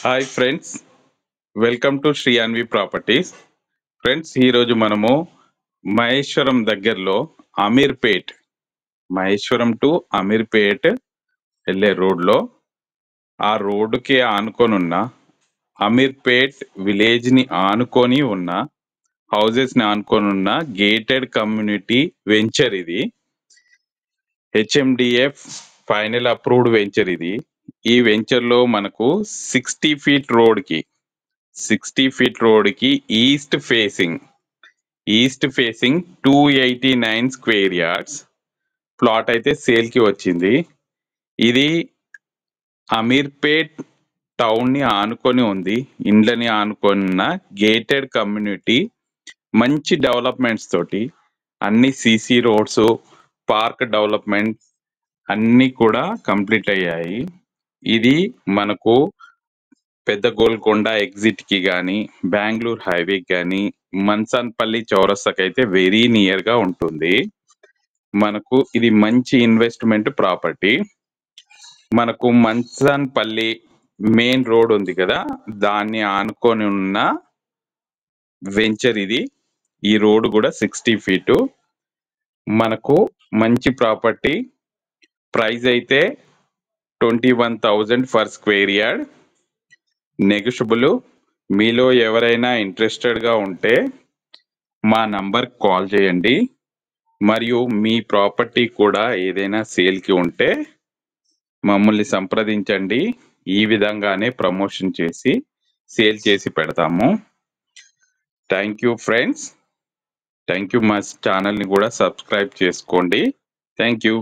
Hi friends, welcome to Shri Anvi properties. Friends, ఈరోజు మనము మహేశ్వరం దగ్గరలో మహేశ్వరం టు అమీర్పేట్ వెళ్ళే రోడ్లో ఆ రోడ్డుకి ఆనుకొని ఉన్న అమీర్పేట్ విలేజ్ని ఆనుకొని ఉన్న హౌజెస్ని ఆనుకొని ఉన్న గేటెడ్ కమ్యూనిటీ వెంచర్ ఇది. హెచ్ఎండిఎఫ్ ఫైనల్ అప్రూవ్డ్ వెంచర్ ఇది. ఈ వెంచర్లో మనకు 60 ఫీట్ రోడ్కి east facing 289 square yards plot అయితే సేల్కి వచ్చింది. ఇది అమీర్పేట్ టౌన్ని ఆనుకొని ఉంది. ఇండ్లని ఆనుకున్న గేటెడ్ కమ్యూనిటీ, మంచి డెవలప్మెంట్స్ తోటి, అన్ని సిసి రోడ్స్, పార్క్ డెవలప్మెంట్ అన్నీ కూడా కంప్లీట్ అయ్యాయి. ఇది మనకు పెద్ద గోల్కొండ ఎగ్జిట్కి కానీ, బెంగళూరు హైవేకి కానీ, మన్సాన్పల్లి చౌరస్తాకి అయితే వెరీ నియర్గా ఉంటుంది. మనకు ఇది మంచి ఇన్వెస్ట్మెంట్ ప్రాపర్టీ. మనకు మన్సాన్పల్లి మెయిన్ రోడ్ ఉంది కదా, దాన్ని ఆనుకొని ఉన్న వెంచర్ ఇది. ఈ రోడ్ కూడా 60 ఫీటు. మనకు మంచి ప్రాపర్టీ. ప్రైస్ అయితే 21,000 ఫర్ స్క్వేర్ యార్డ్. నెగోషియబుల్. మీలో ఎవరైనా ఇంట్రెస్టెడ్గా ఉంటే మా నంబర్కి కాల్ చేయండి. మరియు మీ ప్రాపర్టీ కూడా ఏదైనా సేల్కి ఉంటే మమ్మల్ని సంప్రదించండి. ఈ విధంగానే ప్రమోషన్ చేసి సేల్ చేసి పెడతాము. Thank you friends. Thank you. మా ఛానల్ని కూడా సబ్స్క్రైబ్ చేసుకోండి. Thank you.